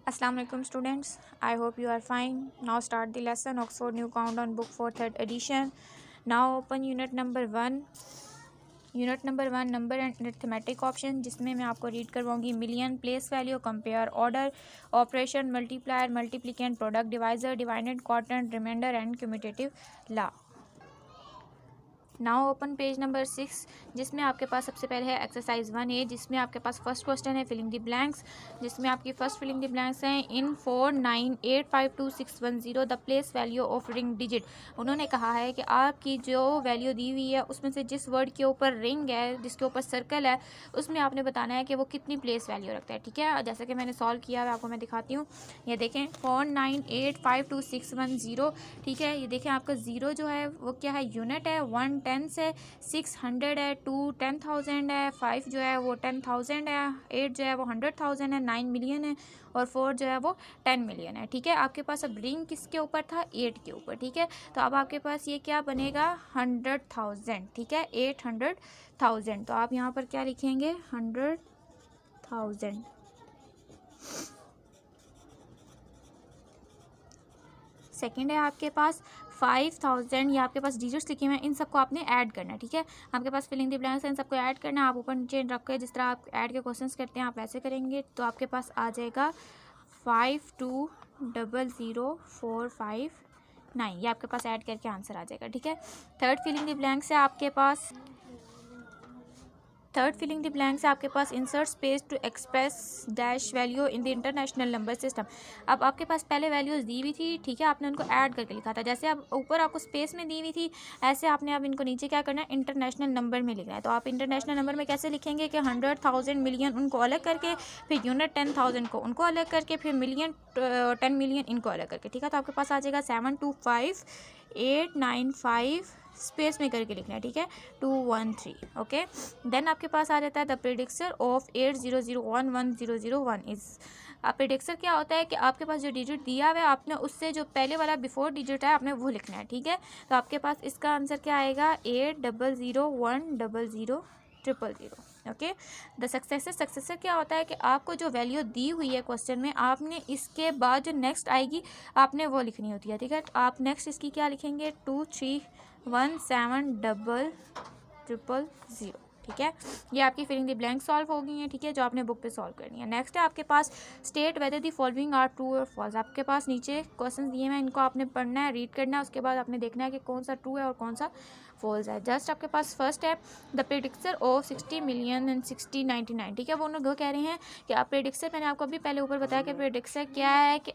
Assalamu alaikum students. I hope you are fine. Now start the lesson Oxford New Countdown book for 3rd edition. Now open unit number 1. Unit number 1 number and arithmetic option, जिसमें मैं आपको read करवाऊंगी million, place value, compare, order, operation, multiplier, multiplicand, product, divisor, dividend, quadrant, remainder and cumulative law. Now open page number 6, जिसमें आपके पास सबसे पहले है exercise 1A, जिसमें आपके पास फर्स्ट क्वेश्चन है फिलिंग द ब्लैंक्स, जिसमें आपकी फर्स्ट फिलिंग द ब्लैंक्स हैं इन 49852610 the place value of ring digit. उन्होंने कहा है कि आपकी जो वैल्यू दी हुई है उसमें से जिस वर्ड के ऊपर रिंग है, जिसके ऊपर सर्कल है, उसमें आपने बताना है कि वो कितनी प्लेस वैल्यू रखता है। ठीक है, जैसे कि मैंने सॉल्व किया है आपको मैं दिखाती हूँ। ये देखें 49852610। ठीक है, ये देखें आपका ज़ीरो जो है वो क्या है, यूनिट है। 1 टेंस है, 600 है, 2 10,000 है, 5 जो है वो 10,000 है, 8 जो है वो 100,000 है, 9 मिलियन है और 4 जो है वो 10 मिलियन है। ठीक है, आपके पास अब रिंग किसके ऊपर था, 8 के ऊपर। ठीक है, तो अब आपके पास ये क्या बनेगा, 100,000। ठीक है, 800,000। तो आप यहाँ पर क्या लिखेंगे, 100,000। सेकेंड है आपके पास 5,000। ये आपके पास डिजिट्स लिखे हुए हैं, इन सबको आपने ऐड करना है। ठीक है, आपके पास फिलिंग द ब्लैंक्स है, इन सबको ऐड करना है। आप ऊपर नीचे रख के जिस तरह आप ऐड के क्वेश्चंस करते हैं आप वैसे करेंगे तो आपके पास आ जाएगा 520045 ये आपके पास ऐड करके आंसर आ जाएगा। ठीक है, थर्ड फिलिंग द ब्लैंक्स है आपके पास आपके पास insert space to express dash value in the international number system. अब आपके पास पहले वैल्यूज़ दी हुई थी, ठीक है, आपने उनको ऐड करके लिखा था। जैसे अब ऊपर आपको स्पेस में दी हुई थी, ऐसे आपने अब इनको नीचे क्या करना है, इंटरनेशनल नंबर में लिखना है। तो आप इंटरनेशनल नंबर में कैसे लिखेंगे कि 100,000 मिलियन उनको अलग करके, फिर यूनिट 10,000 को उनको अलग करके, फिर मिलियन 10 मिलियन इनको अलग करके। ठीक है, तो आपके पास आ जाएगा 725895 स्पेस में करके लिखना है। ठीक है, 213। ओके, देन आपके पास आ जाता है the predictor of 800111001 is. Predictor क्या होता है कि आपके पास जो डिजिट दिया हुआ है आपने उससे जो पहले वाला बिफोर डिजिट है आपने वो लिखना है। ठीक है, तो आपके पास इसका आंसर क्या आएगा, 800100000। ओके, द सक्सेसर क्या होता है कि आपको जो वैल्यू दी हुई है क्वेश्चन में, आपने इसके बाद जो नेक्स्ट आएगी आपने वो लिखनी होती है। ठीक है, तो आप नेक्स्ट इसकी क्या लिखेंगे, 23170000। ठीक है, ये आपकी फिलिंग द ब्लैंक सॉल्व हो गई है। ठीक है, जो आपने बुक पे सॉल्व करनी है। नेक्स्ट है आपके पास state whether the following are true और फॉल्स। आपके पास नीचे क्वेश्चन दिए हैं, इनको आपने पढ़ना है, रीड करना है, उसके बाद आपने देखना है कि कौन सा ट्रू है और कौन सा फॉल्स है। जस्ट आपके पास फर्स्ट है the predictor of 60 million and 6099। ठीक है, वो लोग कह रहे हैं कि आप प्रेडिक्टर, मैंने आपको अभी पहले ऊपर बताया कि प्रेडिक्टर क्या है, कि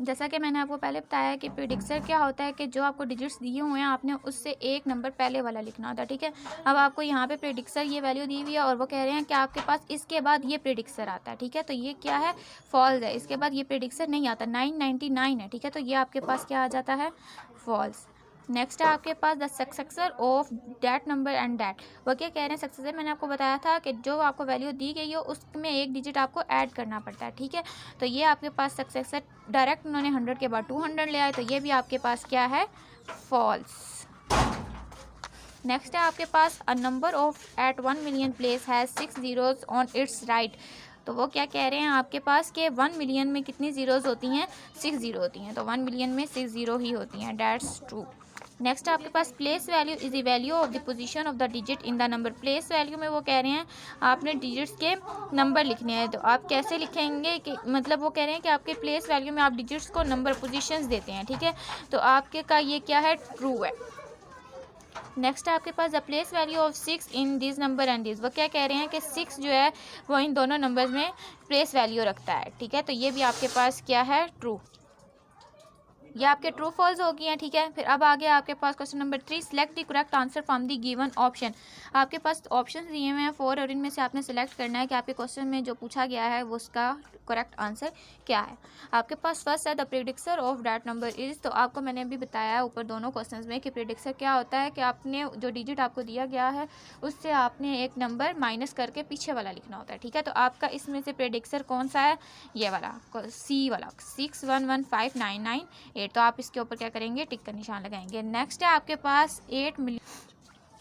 जैसा कि मैंने आपको पहले बताया कि प्रेडिक्टर क्या होता है कि जो आपको डिजिट्स दिए हुए हैं आपने उससे एक नंबर पहले वाला लिखना होता है। ठीक है, अब आपको यहाँ पे प्रेडिक्टर ये वैल्यू दी हुई है और वो कह रहे हैं कि आपके पास इसके बाद ये प्रेडिक्टर आता है। ठीक है, तो ये क्या है, फॉल्स है, इसके बाद ये प्रेडिक्टर नहीं आता, 999 है। ठीक है, तो ये आपके पास क्या आ जाता है, फॉल्स। नेक्स्ट है आपके पास the successor of that number and that. वो क्या कह रहे हैं, सक्सेसर मैंने आपको बताया था कि जो आपको वैल्यू दी गई हो उसमें एक डिजिट आपको ऐड करना पड़ता है। ठीक है, तो ये आपके पास सक्सेसर डायरेक्ट उन्होंने 100 के बाद 200 ले आए, तो ये भी आपके पास क्या है, फॉल्स। नेक्स्ट है आपके पास a number of eight 1 million place has 6 zeros on its right. तो वो क्या कह रहे हैं आपके पास कि 1 मिलियन में कितनी ज़ीरोज़ होती हैं, 6 ज़ीरो होती हैं, तो 1 मिलियन में 6 ज़ीरो ही होती हैं, डैट्स ट्रू। नेक्स्ट आपके पास place value is the value of the position of the digit in the number. Place value में वो कह रहे हैं आपने डिजिट्स के नंबर लिखने हैं, तो आप कैसे लिखेंगे कि मतलब वो कह रहे हैं कि आपके प्लेस वैल्यू में आप डिजिट्स को नंबर पोजीशंस देते हैं। ठीक है, तो आपके का ये क्या है, ट्रू है। नेक्स्ट है आपके पास the place value of 6 in this number and this. वो क्या कह रहे हैं कि 6 जो है वो इन दोनों नंबर्स में प्लेस वैल्यू रखता है। ठीक है, तो ये भी आपके पास क्या है, ट्रू। ये आपके ट्रू फॉल्स हो गई हैं। ठीक है, फिर अब आगे आपके पास question number 3, select the correct answer from the given option. आपके पास ऑप्शन दिए हुए हैं 4 और इनमें से आपने सेलेक्ट करना है कि आपके क्वेश्चन में जो पूछा गया है वो उसका करेक्ट आंसर क्या है। आपके पास फर्स्ट है the predictor of that number is. तो आपको मैंने अभी बताया है ऊपर दोनों क्वेश्चंस में कि प्रेडिक्टर क्या होता है कि आपने जो डिजिट आपको दिया गया है उससे आपने एक नंबर माइनस करके पीछे वाला लिखना होता है। ठीक है, तो आपका इसमें से प्रेडिक्टर कौन सा है, ये वाला सी वाला 611599 8। तो आप इसके ऊपर क्या करेंगे, टिक का निशान लगाएंगे। नेक्स्ट है आपके पास 8 मिलियन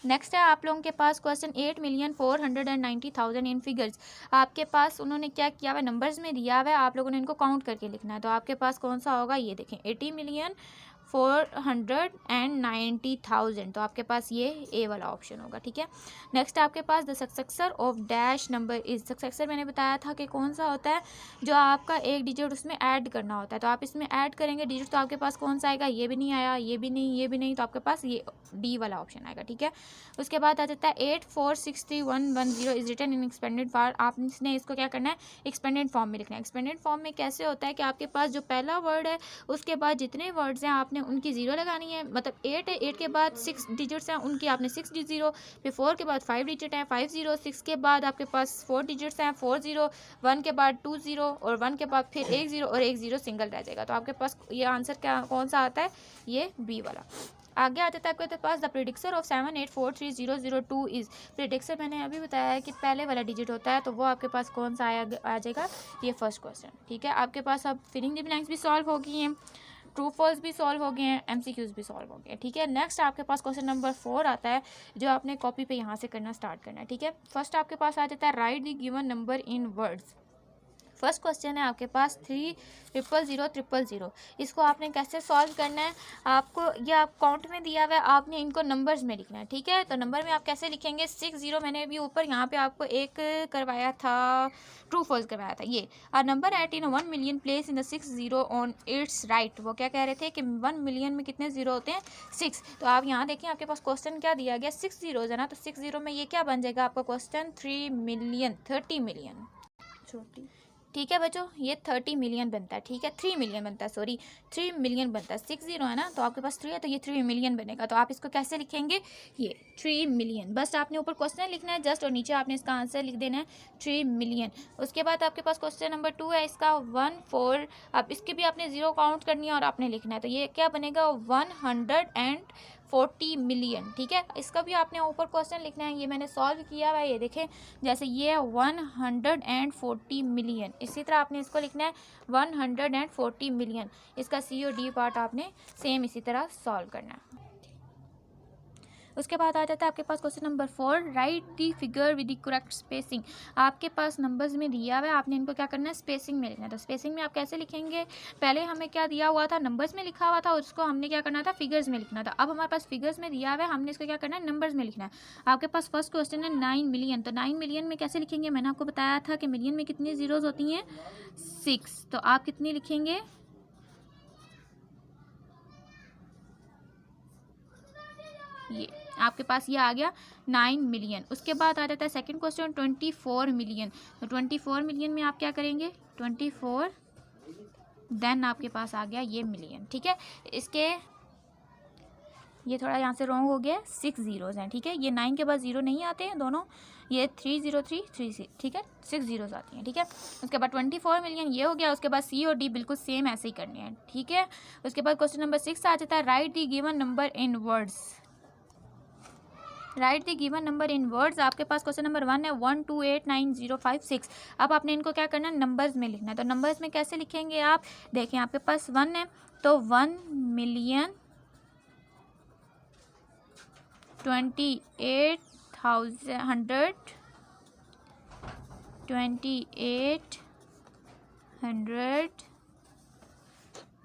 नेक्स्ट है आप लोगों के पास क्वेश्चन 8,490,000 इन फिगर्स। आपके पास उन्होंने क्या किया हुआ, नंबर्स में दिया हुआ है, आप लोगों ने इनको काउंट करके लिखना है। तो आपके पास कौन सा होगा, ये देखें 80,490,000, तो आपके पास ये ए वाला ऑप्शन होगा। ठीक है, नेक्स्ट आपके पास the successor of dash number is. Successor मैंने बताया था कि कौन सा होता है, जो आपका एक डिजिट उसमें ऐड करना होता है। तो आप इसमें ऐड करेंगे डिजिट, तो आपके पास कौन सा आएगा, ये भी नहीं आया, ये भी नहीं, ये भी नहीं, तो आपके पास ये डी वाला ऑप्शन आएगा। ठीक है, उसके बाद आ जाता है 8,4,6,3,1,10 is written in expanded form. आपने इसको क्या करना है, एक्सपेंडेड फॉर्म में लिखना है। एक्सपेंडेड फॉर्म में कैसे होता है कि आपके पास जो पहला वर्ड है उसके बाद जितने वर्ड्स हैं आपने उनकी जीरो लगानी है। मतलब 8 है, 8 के बाद 6 डिजिट्स हैं, उनकी आपने 6 जीरो, फिर 4 के बाद 5 डिजिट हैं, 5 जीरो, 6 के बाद आपके पास 4 डिजिट्स हैं, 4 जीरो, 1 के बाद 2 जीरो, और 1 के बाद फिर 1 जीरो और 1 जीरो सिंगल रह जाएगा। तो आपके पास ये आंसर क्या कौन सा आता है, ये बी वाला। आगे आता है आपके पास the predictor of 7,8,4,3,0,0,2 is. Predictor मैंने अभी बताया है कि पहले वाला डिजिट होता है, तो वो आपके पास कौन सा आ जाएगा, ये फर्स्ट क्वेश्चन। ठीक है, आपके पास अब फिलिंग द ब्लैंक्स भी सॉल्व हो गई हैं, ट्रू फॉल्स भी सॉल्व हो गए हैं, एमसीक्यूज भी सॉल्व हो गए हैं। ठीक है, नेक्स्ट आपके पास क्वेश्चन नंबर 4 आता है, जो आपने कॉपी पे यहाँ से करना स्टार्ट करना है। ठीक है, फर्स्ट आपके पास आ जाता है right the given number in words. First question है आपके पास 3,000,000। इसको आपने कैसे सॉल्व करना है, आपको ये आप काउंट में दिया हुआ है, आपने इनको नंबर्स में लिखना है। ठीक है, तो नंबर में आप कैसे लिखेंगे, 60 मैंने अभी ऊपर यहाँ पे आपको एक करवाया था, ट्रू फॉल्स करवाया था। ये आ number eight in 1 million place in the 60 on its right. वो क्या कह रहे थे कि 1 मिलियन में कितने जीरो होते हैं, 6। तो आप यहाँ देखिए आपके पास क्वेश्चन क्या दिया गया, 6 जीरोज है ना, तो 6 जीरो में ये क्या बन जाएगा आपका क्वेश्चन, 3 मिलियन, 30 मिलियन। ठीक है बच्चों, ये 30 मिलियन बनता है। ठीक है, 3 मिलियन बनता है, सॉरी 3 मिलियन बनता है। 6 जीरो है ना, तो आपके पास 3 है, तो ये 3 मिलियन बनेगा। तो आप इसको कैसे लिखेंगे, ये 3 मिलियन, बस आपने ऊपर क्वेश्चन लिखना है जस्ट, और नीचे आपने इसका आंसर लिख देना है 3 मिलियन। उसके बाद आपके पास क्वेश्चन नंबर 2 है, इसका 1,4, अब इसके भी आपने जीरो काउंट करनी है और आपने लिखना है। तो ये क्या बनेगा, 140 मिलियन। ठीक है, इसका भी आपने ऊपर क्वेश्चन लिखना है, ये मैंने सॉल्व किया हुआ है, ये देखें जैसे ये 140 मिलियन। इसी तरह आपने इसको लिखना है 140 मिलियन। इसका सी और डी पार्ट आपने सेम इसी तरह सॉल्व करना है। उसके बाद आ जाता है आपके पास question number 4, write the figure with the correct spacing. आपके पास नंबर्स में दिया हुआ है, आपने इनको क्या करना है, स्पेसिंग में लिखना है। तो स्पेसिंग में आप कैसे लिखेंगे, पहले हमें क्या दिया हुआ था, नंबर्स में लिखा हुआ था, और उसको हमने क्या करना था, फिगर्स में लिखना था। अब हमारे पास फिगर्स में दिया हुआ है, हमने इसको क्या करना है, नंबर्स में लिखना है। आपके पास फर्स्ट क्वेश्चन है 9 मिलियन। तो 9 मिलियन में कैसे लिखेंगे, मैंने आपको बताया था कि मिलियन में कितनी जीरोज होती हैं, 6। तो आप कितनी लिखेंगे, ये आपके पास ये आ गया 9 मिलियन। उसके बाद आ जाता है सेकंड क्वेश्चन 24 मिलियन। तो 24 मिलियन में आप क्या करेंगे, 24, देन आपके पास आ गया ये मिलियन। ठीक है, इसके ये थोड़ा यहाँ से रॉन्ग हो गया, 6 जीरोज हैं। ठीक है, ये 9 के बाद जीरो नहीं आते हैं दोनों, ये 303 3 ठीक है, 6 जीरोज आती हैं। ठीक है, उसके बाद 24 मिलियन ये हो गया। उसके बाद सी और डी बिल्कुल सेम ऐसे ही करने हैं। ठीक है, उसके बाद क्वेश्चन नंबर 6 आ जाता है right the given number in words. Right the given number in words. आपके पास क्वेश्चन नंबर 1 है 1289056। अब आपने इनको क्या करना है, नंबर्स में लिखना है। तो नंबर्स में कैसे लिखेंगे आप, देखें आपके पास 1 है, तो 1,28,100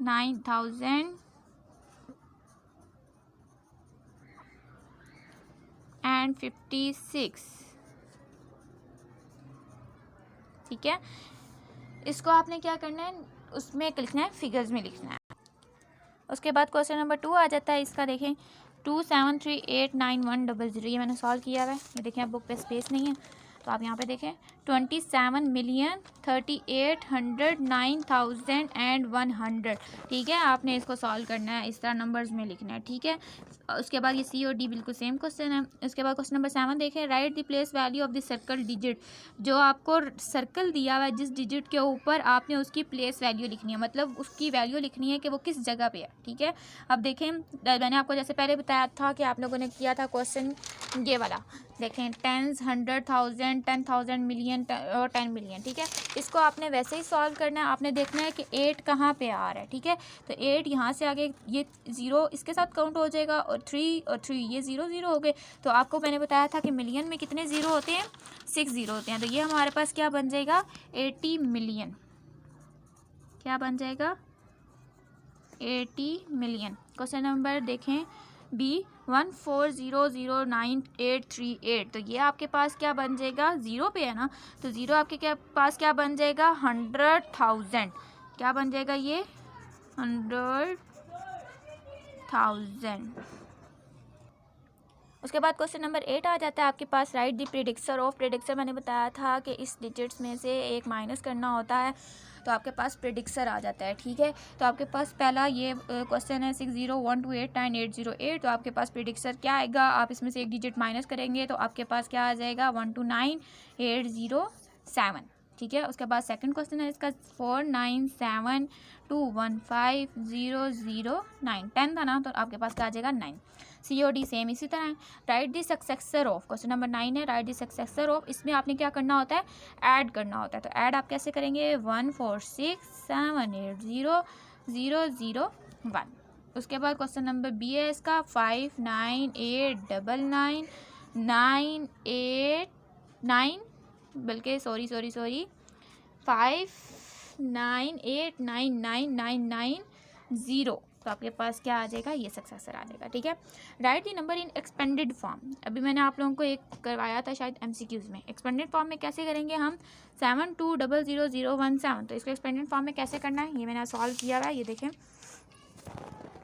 9,000 and 56। ठीक है, इसको आपने क्या करना है, उसमें लिखना है, फिगर्स में लिखना है। उसके बाद क्वेश्चन नंबर 2 आ जाता है, इसका देखें 2,738,91,00। ये मैंने सॉल्व किया हुआ है, ये देखें आप बुक पे स्पेस नहीं है, तो आप यहाँ पे देखें 27,38,09,100। ठीक है, आपने इसको सॉल्व करना है, इस तरह नंबर्स में लिखना है। ठीक है, उसके बाद ये सी और डी बिल्कुल सेम क्वेश्चन है। उसके बाद क्वेश्चन नंबर 7 देखें right the place value of the circle digit. जो आपको सर्कल दिया हुआ है, जिस डिजिट के ऊपर आपने उसकी प्लेस वैल्यू लिखनी है, मतलब उसकी वैल्यू लिखनी है कि वो किस जगह पे है। ठीक है, अब देखें मैंने आपको जैसे पहले बताया था कि आप लोगों ने किया था क्वेश्चन ये वाला, देखें 10, 100,000, 10,000 मिलियन, मिलियन और 10 मिलियन, ठीक है। इसको आपने वैसे ही सॉल्व करना है, आपने देखना है कि 8 कहाँ पे आ रहा है, ठीक है। तो 8 यहाँ से आगे ये 0 इसके साथ काउंट हो जाएगा और 3 ये 0 0 हो गए। तो आपको मैंने बताया था कि मिलियन में कितने ज़ीरो होते हैं, 6 ज़ीरो होते हैं। तो ये हमारे पास क्या बन जाएगा, 80 मिलियन। क्या बन जाएगा, 80 मिलियन। क्वेश्चन नंबर देखें बी, 14009,838। तो ये आपके पास क्या बन जाएगा, ज़ीरो पे है ना, तो ज़ीरो आपके पास क्या बन जाएगा, 100,000। क्या बन जाएगा ये, 100,000। उसके बाद क्वेश्चन नंबर 8 आ जाता है आपके पास, write the predictor of. Predictor मैंने बताया था कि इस डिजिट्स में से एक माइनस करना होता है, तो आपके पास प्रेडिक्टर आ जाता है, ठीक है। तो आपके पास पहला ये क्वेश्चन है 601289,808। तो आपके पास प्रेडिक्टर क्या आएगा, आप इसमें से एक डिजिट माइनस करेंगे तो आपके पास क्या आ जाएगा, 129,807, ठीक है। उसके बाद सेकंड क्वेश्चन है इसका 497215009, 10 था ना, तो आपके पास क्या आ जाएगा, 9। COD सेम इसी तरह है। Right the successor of, question number 9 है, राइट द सक्सेसर ऑफ। इसमें आपने क्या करना होता है, ऐड करना होता है। तो ऐड आप कैसे करेंगे, 146780001। उसके बाद क्वेश्चन नंबर बी है इसका 5989998 बल्कि सॉरी 598999990। तो आपके पास क्या आ जाएगा, ये सक्सेसर आ जाएगा, ठीक है। Right the number in expanded form. अभी मैंने आप लोगों को एक करवाया था शायद MCQs में, एक्सपेंडेड फॉर्म में कैसे करेंगे हम, 72000017। तो इसको एक्सपेंडेड फॉर्म में कैसे करना है, ये मैंने सॉल्व किया हुआ है, ये देखें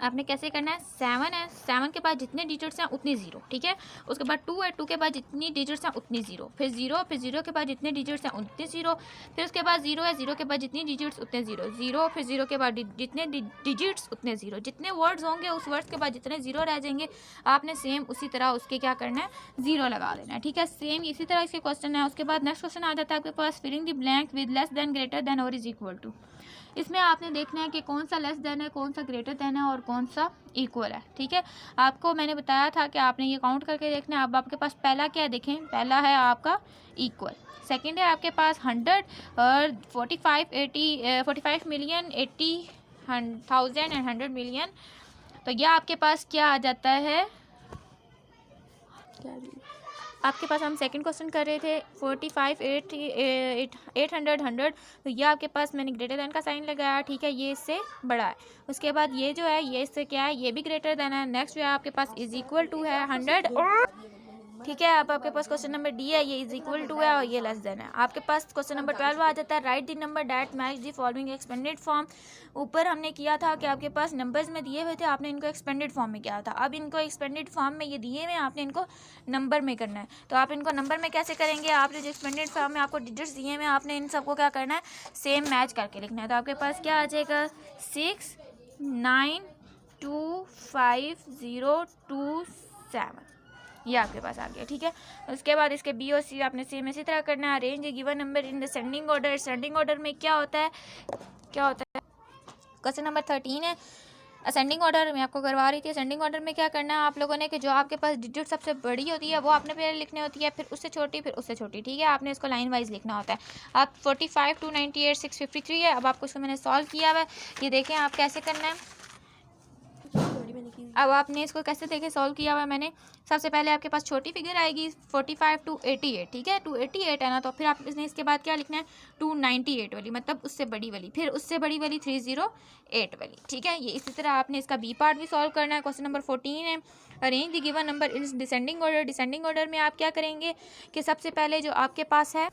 आपने कैसे करना है। 7 है, 7 के बाद जितने डिजिट्स हैं उतनी ज़ीरो, ठीक है। उसके बाद 2 है, 2 के बाद जितनी डिजिट्स हैं उतनी ज़ीरो, फिर 0, फिर 0 के बाद जितने डिजिट्स हैं उतने ज़ीरो, फिर उसके बाद 0 है, 0 के बाद जितनी डिजिट्स उतने ज़ीरो, 0, फिर 0 के बाद जितने डिजिट्स उतने ज़ीरो, जितने वर्ड्स होंगे उस वर्ड्स के बाद जितने ज़ीरो रह जाएंगे आपने सेम उसी तरह उसके क्या करना है, ज़ीरो लगा देना है, ठीक है। सेम इसी तरह इसके क्वेश्चन है। उसके बाद नेक्स्ट क्वेश्चन आ जाता है आपके पास, filling the blank with less than, greater than और इज इक्वल टू। इसमें आपने देखना है कि कौन सा लेस देन है, कौन सा ग्रेटर देन है और कौन सा इक्वल है, ठीक है। आपको मैंने बताया था कि आपने ये काउंट करके देखना है। अब आपके पास पहला क्या है, देखें पहला है आपका इक्वल, सेकंड है आपके पास 100 और 45 मिलियन 80,000 एंड 100 मिलियन। तो यह आपके पास क्या आ जाता है, आपके पास हम सेकंड क्वेश्चन कर रहे थे 45 800 100। तो ये आपके पास मैंने ग्रेटर देन का साइन लगाया, ठीक है, ये इससे बड़ा है। उसके बाद ये जो है ये इससे क्या है, ये भी ग्रेटर देन है। नेक्स्ट जो है आपके पास इज इक्वल टू है 100 और ठीक है। अब आपके पास क्वेश्चन नंबर डी है, ये इज इक्वल टू है और ये लेस देन है। आपके पास क्वेश्चन नंबर 12 आ जाता है, right the number that match the following expanded form. ऊपर हमने किया था कि आपके पास नंबर्स में दिए हुए थे, आपने इनको एक्सपेंडेड फॉर्म में किया था। अब इनको एक्सपेंडेड फॉर्म में ये दिए हुए, आपने इनको नंबर में करना है। तो आप इनको नंबर में कैसे करेंगे, आपने जो एक्सपेंडेड फॉर्म में आपको डिजिट्स दिए हुए, आपने इन सबको क्या करना है, सेम मैच करके लिखना है। तो आपके पास क्या आ जाएगा, 69250227, ये आपके पास आ गया, ठीक है। उसके बाद इसके बी और सी आपने सेम इसी तरह करना है। Arrange given number in descending order. Descending order में क्या होता है, क्वेश्चन नंबर 13 है, असेंडिंग ऑर्डर में आपको करवा रही थी। असेंडिंग ऑर्डर में क्या करना है आप लोगों ने, कि जो आपके पास डिजिट सबसे बड़ी होती है वो आपने पहले लिखनी होती है, फिर उससे छोटी, फिर उससे छोटी, ठीक है। आपने इसको लाइन वाइज लिखना होता है। आप 45 298 653 है। अब आपको इसको मैंने सॉल्व किया हुआ है, ये देखें आप कैसे करना है। अब आपने इसको कैसे देखे सॉल्व किया हुआ है मैंने। सबसे पहले आपके पास छोटी फिगर आएगी 45 288, ठीक है, 288 है ना, तो फिर आपने इसके बाद क्या लिखना है, 298 वाली, मतलब उससे बड़ी वाली, फिर उससे बड़ी वाली 308 वाली, ठीक है। ये इसी तरह आपने इसका बी पार्ट भी सॉल्व करना है। क्वेश्चन नंबर 14 है, arrange the given number in descending order. Descending order में आप क्या करेंगे कि सबसे पहले जो आपके पास है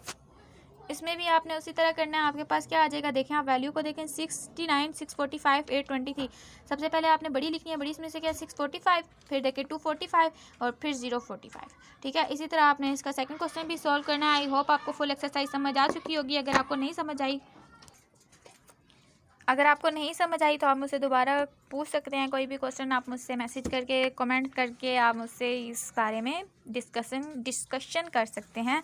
इसमें भी आपने उसी तरह करना है। आपके पास क्या आ जाएगा, देखें आप वैल्यू को देखें, 69 645 823। सबसे पहले आपने बड़ी लिखनी है, बड़ी इसमें से क्या 645, फिर देखें 245 और फिर 045, ठीक है। इसी तरह आपने इसका सेकंड क्वेश्चन भी सॉल्व करना है। आई होप आपको फुल एक्सरसाइज समझ आ चुकी होगी। अगर आपको नहीं समझ आई तो आप मुझसे दोबारा पूछ सकते हैं कोई भी क्वेश्चन। आप मुझसे मैसेज करके, कमेंट करके आप मुझसे इस बारे में डिस्कशन कर सकते हैं।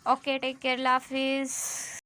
ओके, टेक केयर, अल्लाह हाफिज़।